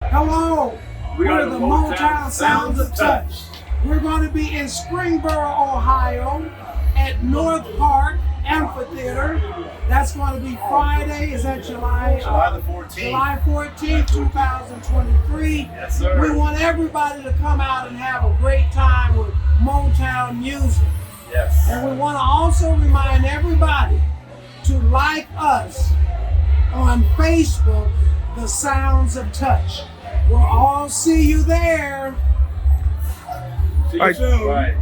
Hello, we're the Motown Sounds of Touch. We're going to be in Springboro, Ohio at North Park Amphitheater. That's going to be Friday. Is that July the 14th? July 14th, 2023. Yes, sir. We want everybody to come out and have a great time with Motown music. Yes. And we want to also remind everybody to like us on Facebook, The Sounds of Touch. We'll all see you there. See you soon. Right.